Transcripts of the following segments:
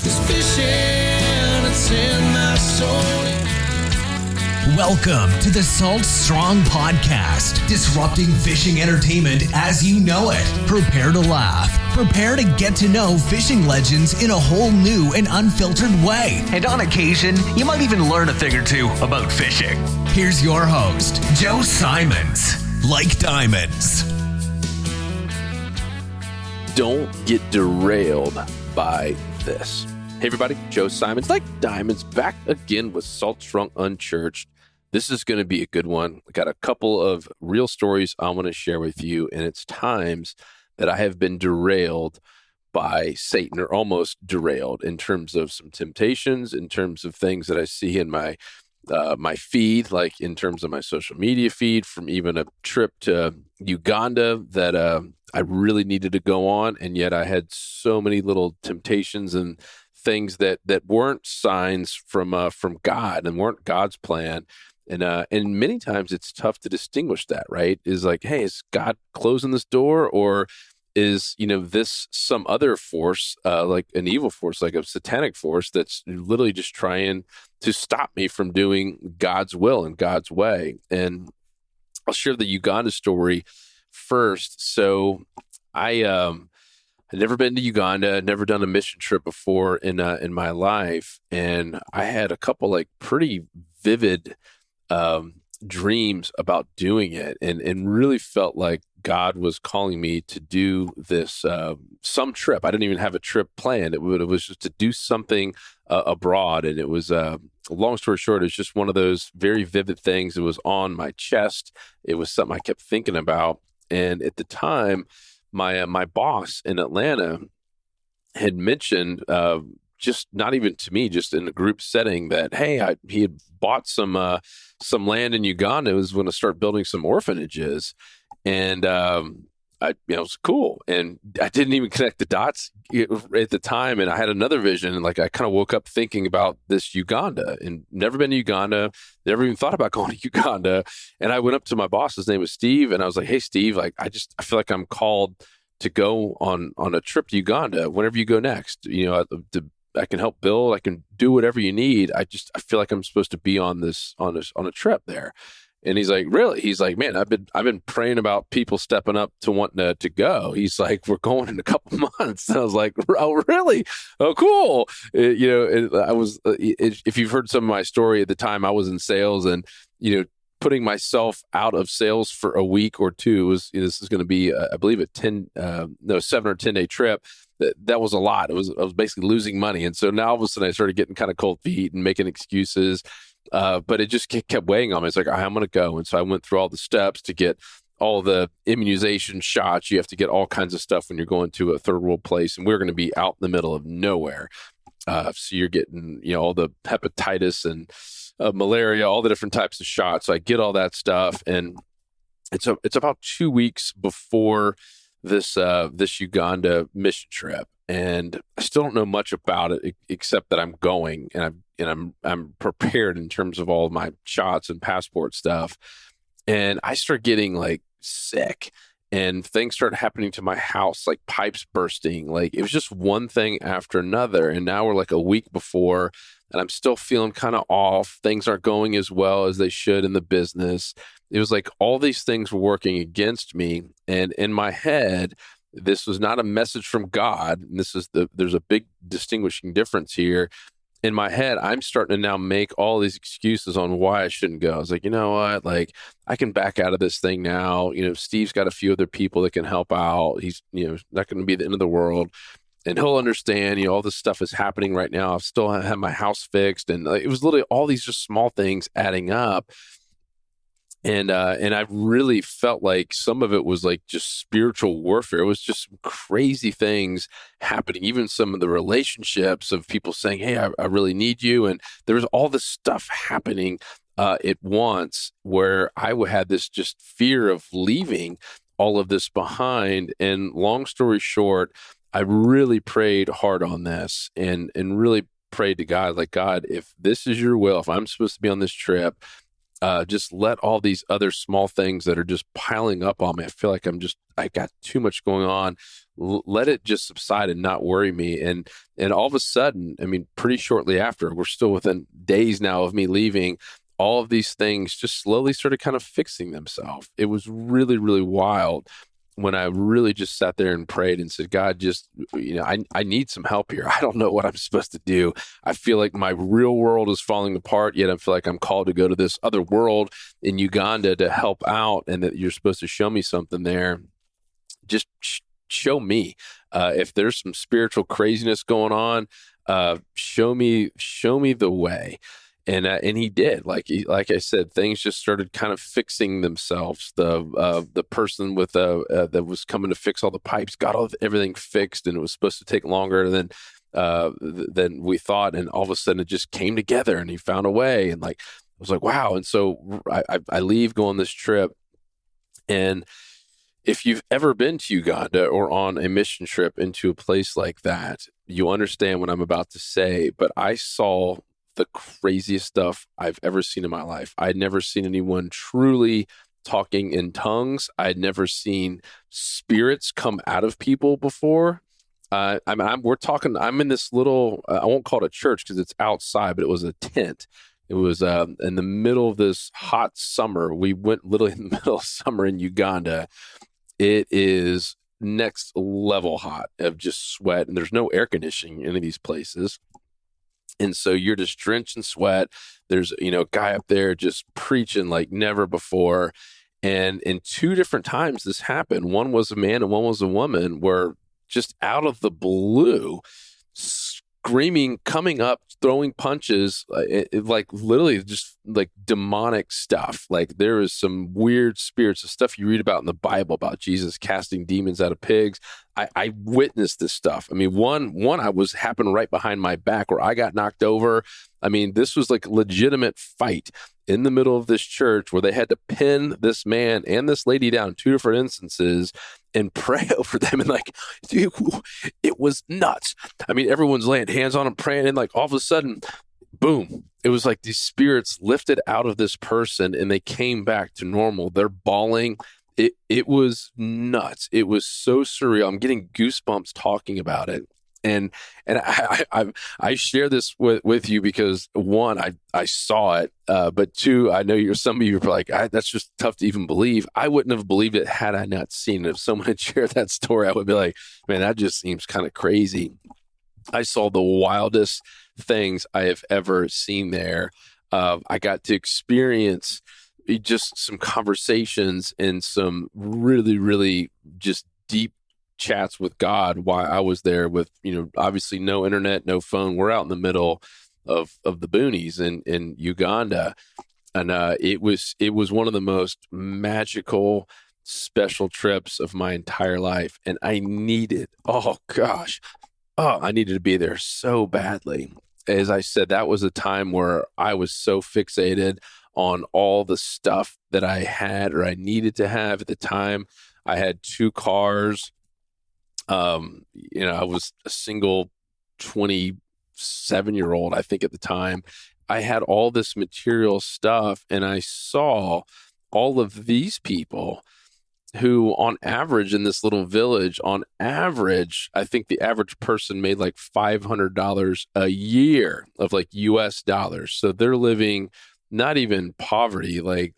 'Cause fishing, it's in my soul. Welcome to the Salt Strong Podcast, disrupting fishing entertainment as you know it. Prepare to laugh. Prepare to get to know fishing legends in a whole new and unfiltered way. And on occasion, you might even learn a thing or two about fishing. Here's your host, Joe Simons. Like diamonds. Don't get derailed by this. Hey everybody, Joe Simons, Like Diamonds, back again with Salt Strong Unchurched. This is going to be a good one. I got a couple of real stories I want to share with you, and it's times that I have been derailed by Satan, or almost derailed, in terms of some temptations, in terms of things that I see in my feed, like in terms of my social media feed, from even a trip to Uganda that I really needed to go on, and yet I had so many little temptations and things that weren't signs from God and weren't God's plan. And many times it's tough to distinguish that, right? Is like, hey, is God closing this door, or is, this some other force, like an evil force, like a satanic force that's literally just trying to stop me from doing God's will and God's way? And I'll share the Uganda story first. So I had never been to Uganda, never done a mission trip before in my life, and I had a couple like pretty vivid dreams about doing it, and really felt like God was calling me to do this some trip. I didn't even have a trip planned. It was just to do something abroad, and it was long story short, it's just one of those very vivid things. It was on my chest. It was something I kept thinking about, and at the time, my boss in Atlanta had mentioned, just not even to me, just in a group setting, that hey, he had bought some land in Uganda. It was going to start building some orphanages, and it was cool. And I didn't even connect the dots at the time. And I had another vision, and like I kind of woke up thinking about this Uganda, and never been to Uganda, never even thought about going to Uganda. And I went up to my boss. His name was Steve, and I was like, "Hey, Steve, like I feel like I'm called to go on a trip to Uganda. Whenever you go next, I can help build. I can do whatever you need. I feel like I'm supposed to be on a trip there." And he's like, "Really?" He's like, "Man, I've been praying about people stepping up to wanting to go." He's like, "We're going in a couple months." And I was like, "Oh, really? Oh, cool." I was. If you've heard some of my story, at the time I was in sales, and putting myself out of sales for a week or two was. This is going to be, I believe, a 7 or 10 day trip. That was a lot. I was basically losing money. And so now all of a sudden I started getting kind of cold feet and making excuses. But it just kept weighing on me. It's like, I'm going to go. And so I went through all the steps to get all the immunization shots. You have to get all kinds of stuff when you're going to a third world place. And we're going to be out in the middle of nowhere. So you're getting, all the hepatitis and malaria, all the different types of shots. So I get all that stuff. And it's about 2 weeks before this Uganda mission trip, and I still don't know much about it except that I'm going, and I'm prepared in terms of all of my shots and passport stuff. And I start getting like sick, and things start happening to my house, like pipes bursting. Like it was just one thing after another. And now we're like a week before, and I'm still feeling kind of off. Things aren't going as well as they should in the business. It was like all these things were working against me. And in my head, this was not a message from God. And there's a big distinguishing difference here. In my head, I'm starting to now make all these excuses on why I shouldn't go. I was like, you know what? Like, I can back out of this thing now. Steve's got a few other people that can help out. He's, not going to be the end of the world. And he'll understand, all this stuff is happening right now. I've still had my house fixed. And it was literally all these just small things adding up. And I really felt like some of it was like just spiritual warfare. It was just crazy things happening. Even some of the relationships of people saying, "Hey, I really need you." And there was all this stuff happening at once, where I had this just fear of leaving all of this behind. And long story short, I really prayed hard on this and really prayed to God, like, God, if this is your will, if I'm supposed to be on this trip, just let all these other small things that are just piling up on me. I feel like I got too much going on. let it just subside and not worry me. And all of a sudden, I mean, pretty shortly after, we're still within days now of me leaving, all of these things just slowly started kind of fixing themselves. It was really, really wild when I really just sat there and prayed and said, God, just, I need some help here. I don't know what I'm supposed to do. I feel like my real world is falling apart, yet I feel like I'm called to go to this other world in Uganda to help out, and that you're supposed to show me something there. Just show me. If there's some spiritual craziness going on, show me the way. And he did. Like I said, things just started kind of fixing themselves. The person with that was coming to fix all the pipes got everything fixed, and it was supposed to take longer than we thought. And all of a sudden, it just came together, and he found a way. And like I was like, wow. And so I leave, go on this trip, and if you've ever been to Uganda or on a mission trip into a place like that, you understand what I'm about to say. But I saw the craziest stuff I've ever seen in my life. I'd never seen anyone truly talking in tongues. I'd never seen spirits come out of people before. I'm in this little, I won't call it a church because it's outside, but it was a tent. It was in the middle of this hot summer. We went literally in the middle of summer in Uganda. It is next level hot of just sweat, and there's no air conditioning in any of these places. And so you're just drenched in sweat. There's, a guy up there just preaching like never before. And in two different times this happened. One was a man and one was a woman, were just out of the blue, screaming, coming up, throwing punches, like literally just like demonic stuff. Like there is some weird spirits, the stuff you read about in the Bible about Jesus casting demons out of pigs. I witnessed this stuff. I mean, one happened right behind my back where I got knocked over. I mean, this was like a legitimate fight in the middle of this church where they had to pin this man and this lady down in two different instances and pray over them. And like, dude, it was nuts. I mean, everyone's laying hands on them, praying, and like all of a sudden, boom, it was like these spirits lifted out of this person and they came back to normal. They're bawling. It was nuts. It was so surreal. I'm getting goosebumps talking about it. And I share this with you because one, I saw it, but two, I know some of you are like, that's just tough to even believe. I wouldn't have believed it had I not seen it. If someone had shared that story, I would be like, man, that just seems kind of crazy. I saw the wildest things I have ever seen there. I got to experience just some conversations and some really, really just deep chats with God while I was there with, obviously no internet, no phone. We're out in the middle of the boonies in Uganda. And it was one of the most magical, special trips of my entire life. And I needed to be there so badly. As I said, that was a time where I was so fixated on all the stuff that I had or I needed to have at the time. I had 2 cars. I was a single 27-year-old, I think at the time. I had all this material stuff, and I saw all of these people who on average in this little village, on average, I think the average person made like $500 a year of like US dollars. So they're living not even poverty, like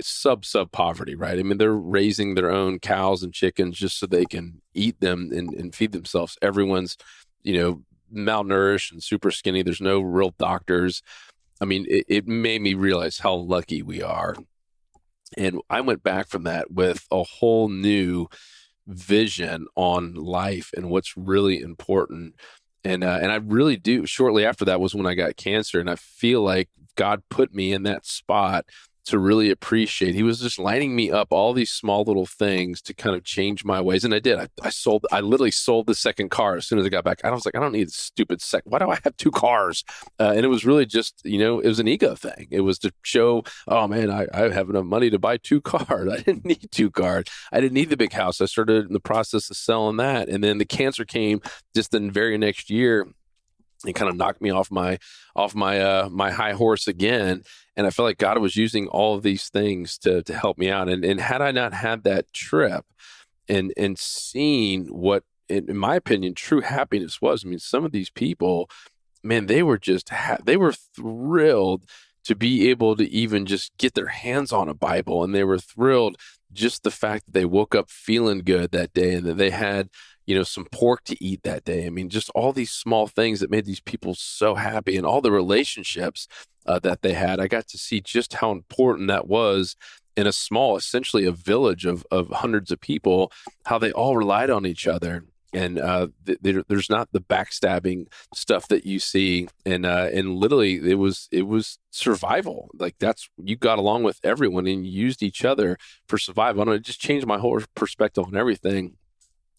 sub poverty, right? I mean, they're raising their own cows and chickens just so they can eat them and feed themselves. Everyone's, malnourished and super skinny. There's no real doctors. I mean, it made me realize how lucky we are. And I went back from that with a whole new vision on life and what's really important. And I really do. Shortly after that was when I got cancer. And I feel like God put me in that spot to really appreciate. He was just lining me up all these small little things to kind of change my ways. And I did. I literally sold the second car as soon as I got back. I was like, I don't need a stupid why do I have 2 cars? And it was really just, it was an ego thing. It was to show, oh man, I have enough money to buy 2 cars. I didn't need 2 cars. I didn't need the big house. I started in the process of selling that. And then the cancer came just the very next year. It kind of knocked me off my high horse again. And I felt like God was using all of these things to help me out. And had I not had that trip and seen what in my opinion, true happiness was. I mean, some of these people, man, they were just, they were thrilled to be able to even just get their hands on a Bible. And they were thrilled just the fact that they woke up feeling good that day and that they had, some pork to eat that day. I mean, just all these small things that made these people so happy, and all the relationships that they had. I got to see just how important that was in a small, essentially a village of hundreds of people, how they all relied on each other. And there's not the backstabbing stuff that you see, and literally it was survival. Like you got along with everyone and you used each other for survival. And it just changed my whole perspective on everything.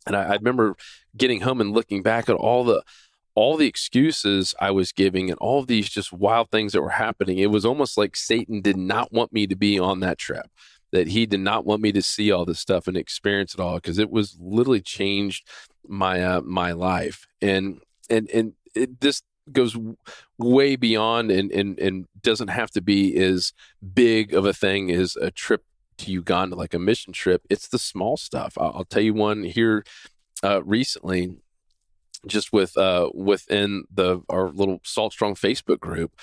And I remember getting home and looking back at all the excuses I was giving and all of these just wild things that were happening. It was almost like Satan did not want me to be on that trip, that he did not want me to see all this stuff and experience it all, because it was literally changed my life. And this goes way beyond and doesn't have to be as big of a thing as a trip to Uganda, like a mission trip. It's the small stuff. I'll tell you one here recently, just within our little Salt Strong Facebook group.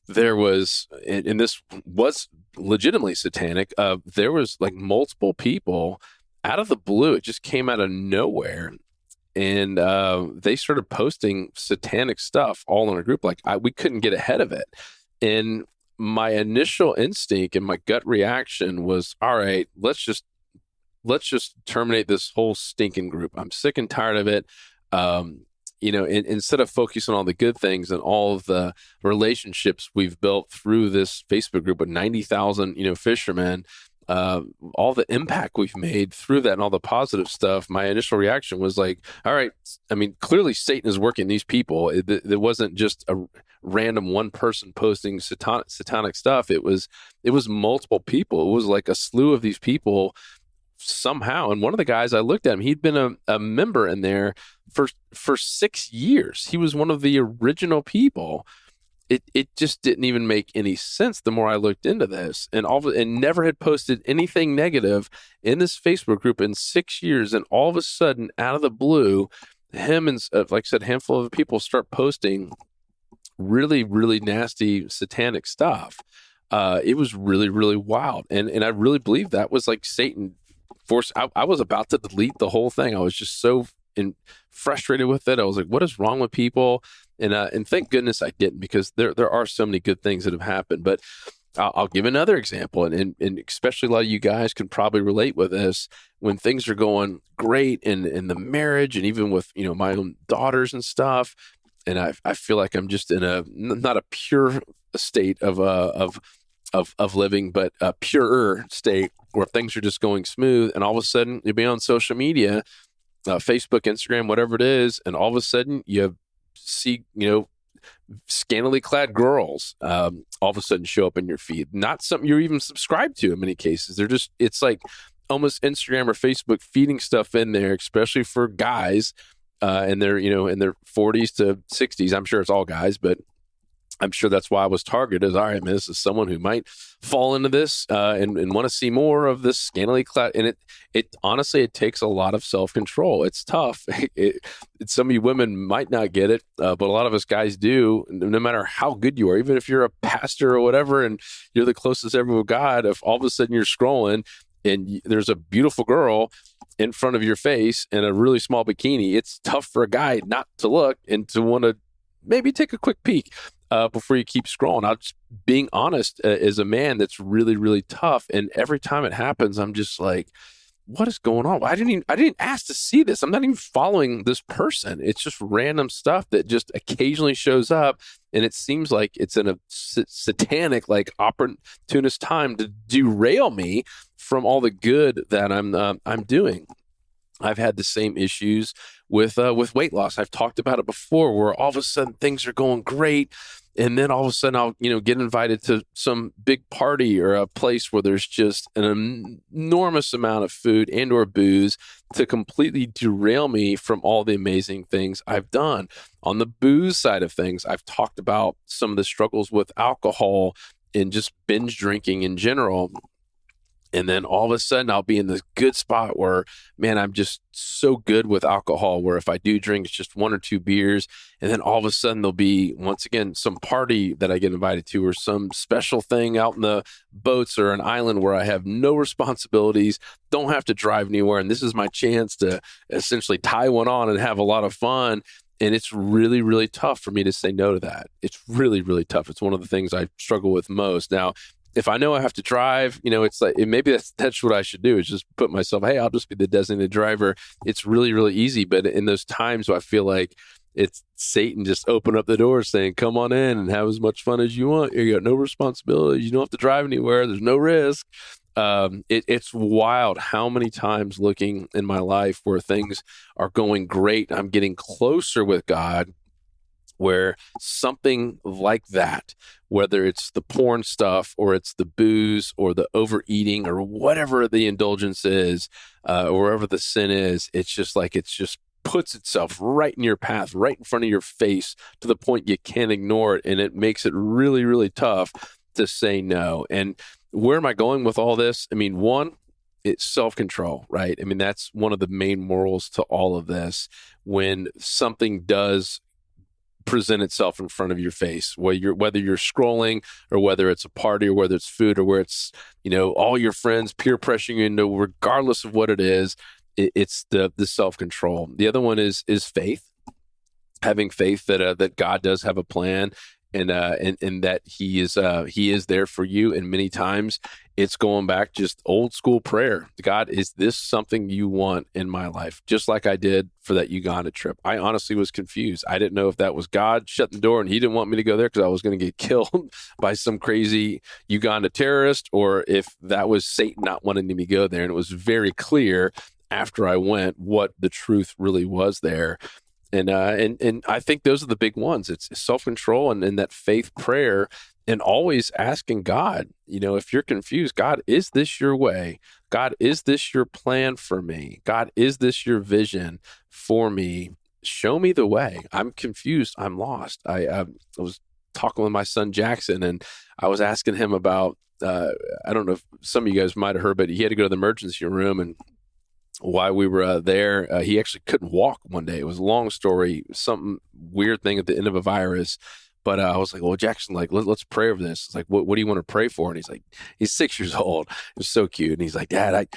There was, and this was legitimately satanic, there was like multiple people out of the blue. It just came out of nowhere. And they started posting satanic stuff all in a group. Like we couldn't get ahead of it. And my initial instinct and my gut reaction was, all right, let's just terminate this whole stinking group. I'm sick and tired of it. Instead of focusing on all the good things and all of the relationships we've built through this Facebook group with 90,000, fishermen, all the impact we've made through that and all the positive stuff, my initial reaction was like, all right, I mean, clearly Satan is working these people. It wasn't just a random one person posting satanic stuff. It was multiple people. It was like a slew of these people somehow. And one of the guys, I looked at him, he'd been a member in there for 6 years. He was one of the original people. It just didn't even make any sense the more I looked into this, and never had posted anything negative in this Facebook group in 6 years. And all of a sudden, out of the blue, him and like I said, a handful of people start posting really, really nasty satanic stuff. It was really, really wild. And I really believe that was like Satan forced. I was about to delete the whole thing. I was just so frustrated with it. I was like, what is wrong with people? And thank goodness I didn't, because there are so many good things that have happened. But I'll give another example, and especially a lot of you guys can probably relate with this. When things are going great in the marriage, and even with my own daughters and stuff, and I feel like I'm just in not a pure state of living, but a purer state where things are just going smooth, and all of a sudden you'll be on social media, Facebook, Instagram, whatever it is, and all of a sudden you see, scantily clad girls all of a sudden show up in your feed. Not something you're even subscribed to in many cases. It's like almost Instagram or Facebook feeding stuff in there, especially for guys in their 40s to 60s. I'm sure it's all guys, but I'm sure that's why I was targeted. All right, man, this is someone who might fall into this and want to see more of this scantily clad. And it honestly, it takes a lot of self-control. It's tough. Some of you women might not get it, but a lot of us guys do. No matter how good you are, even if you're a pastor or whatever, and you're the closest ever with God, if all of a sudden you're scrolling and there's a beautiful girl in front of your face in a really small bikini, it's tough for a guy not to look and to want to maybe take a quick peek before you keep scrolling. I'm just being honest, as a man, that's really, really tough. And every time it happens, I'm just like, what is going on? I didn't ask to see this. I'm not even following this person. It's just random stuff that just occasionally shows up. And it seems like it's in a satanic, like opportunist time to derail me from all the good that I'm doing. I've had the same issues with weight loss. I've talked about it before, where all of a sudden things are going great, and then all of a sudden I'll get invited to some big party or a place where there's just an enormous amount of food and or booze to completely derail me from all the amazing things I've done. On the booze side of things, I've talked about some of the struggles with alcohol and just binge drinking in general. And then all of a sudden I'll be in this good spot where, man, I'm just so good with alcohol, where if I do drink, it's just 1 or 2 beers. And then all of a sudden there'll be, once again, some party that I get invited to, or some special thing out in the boats or an island where I have no responsibilities, don't have to drive anywhere. And this is my chance to essentially tie one on and have a lot of fun. And it's really, really tough for me to say no to that. It's really, really tough. It's one of the things I struggle with most. Now, if I know I have to drive, it's like, maybe that's what I should do, is just put myself, hey, I'll just be the designated driver. It's really, really easy. But in those times where I feel like it's Satan just open up the door saying, come on in and have as much fun as you want. You got no responsibilities. You don't have to drive anywhere. There's no risk. It's wild how many times looking in my life where things are going great, I'm getting closer with God, where something like that, whether it's the porn stuff or it's the booze or the overeating or whatever the indulgence is, or wherever the sin is, it's just puts itself right in your path, right in front of your face, to the point you can't ignore it. And it makes it really, really tough to say no. And where am I going with all this? I mean, one, it's self-control, right? I mean, that's one of the main morals to all of this. When something does present itself in front of your face, whether you're scrolling, or whether it's a party, or whether it's food, or where it's, all your friends peer pressuring you into, regardless of what it is, it's the self-control. The other one is faith, having faith that God does have a plan, and that he is there for you. And many times it's going back just old school prayer. God, is this something you want in my life? Just like I did for that Uganda trip. I honestly was confused. I didn't know if that was God shutting the door and he didn't want me to go there because I was going to get killed by some crazy Uganda terrorist, or if that was Satan not wanting me to go there. And it was very clear after I went what the truth really was there. And I think those are the big ones. It's self-control and that faith prayer, and always asking God, if you're confused, God, is this your way? God, is this your plan for me? God, is this your vision for me? Show me the way. I'm confused. I'm lost. I was talking with my son, Jackson, and I was asking him about, I don't know if some of you guys might have heard, but he had to go to the emergency room, and while we were there, he actually couldn't walk one day. It was a long story, something weird thing at the end of a virus. But I was like, well, Jackson, let's pray over this. It's like, what do you want to pray for? And he's 6 years old. It was so cute. And he's like, Dad,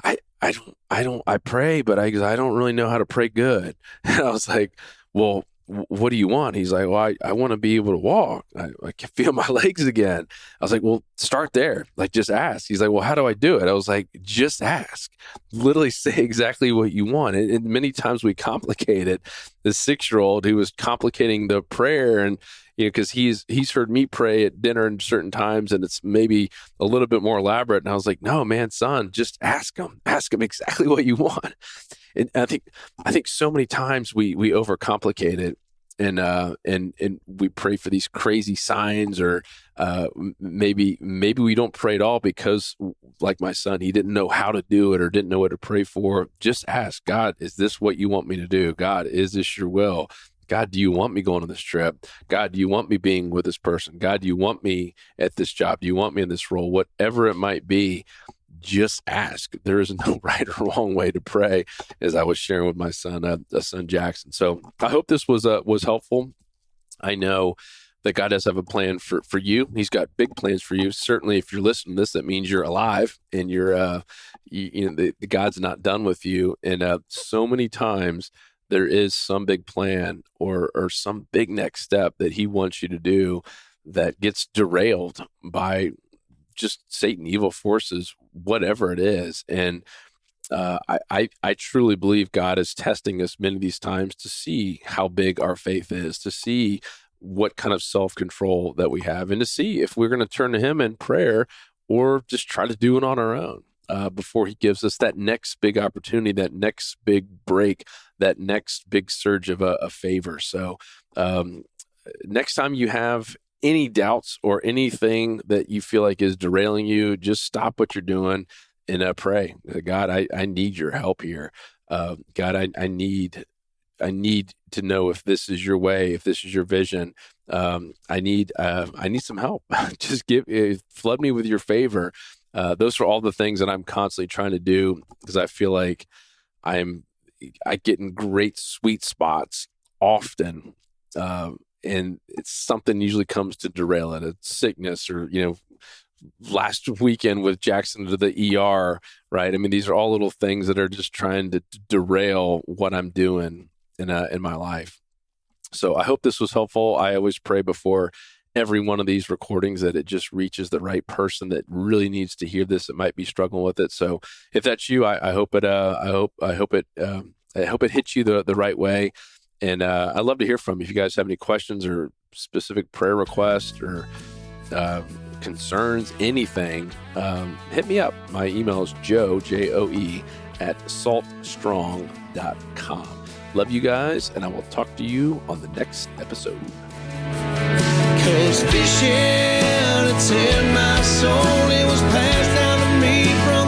I pray, but I don't really know how to pray good. And I was like, well, what do you want? He's like, well, I want to be able to walk. I can feel my legs again. I was like, well, start there. Just ask. He's like, well, how do I do it? I was like, just ask. Literally say exactly what you want. And many times we complicate it. The 6-year-old who was complicating the prayer, and because he's heard me pray at dinner in certain times, and it's maybe a little bit more elaborate. And I was like, no, man, son, just ask him exactly what you want. And I think so many times we overcomplicate it, and we pray for these crazy signs, or maybe we don't pray at all because, like my son, he didn't know how to do it or didn't know what to pray for. Just ask God, is this what you want me to do? God, is this your will? God, do you want me going on this trip? God, do you want me being with this person? God, do you want me at this job? Do you want me in this role? Whatever it might be, just ask. There is no right or wrong way to pray, as I was sharing with my son, son Jackson. So I hope this was helpful. I know that God does have a plan for you. He's got big plans for you. Certainly, if you're listening to this, that means you're alive, and you're, the God's not done with you. And so many times there is some big plan or some big next step that he wants you to do that gets derailed by just Satan, evil forces, whatever it is. And I truly believe God is testing us many of these times to see how big our faith is, to see what kind of self-control that we have, and to see if we're going to turn to him in prayer or just try to do it on our own before he gives us that next big opportunity, that next big break, that next big surge of a favor. So next time you have any doubts or anything that you feel like is derailing you, just stop what you're doing and pray. God, I need your help here. God, I need to know if this is your way, if this is your vision. I need some help. Just flood me with your favor. Those are all the things that I'm constantly trying to do, because I feel like I get in great sweet spots often. And it's something usually comes to derail it. It's sickness, or, last weekend with Jackson to the ER, right? I mean, these are all little things that are just trying to derail what I'm doing in my life. So I hope this was helpful. I always pray before every one of these recordings that it just reaches the right person that really needs to hear this, that might be struggling with it. So if that's you, I hope it hits you the right way. And I'd love to hear from you. If you guys have any questions or specific prayer requests or concerns, anything, hit me up. My email is joe, @saltstrong.com. Love you guys, and I will talk to you on the next episode. 'Cause fishing, it's in my soul. It was passed down to me from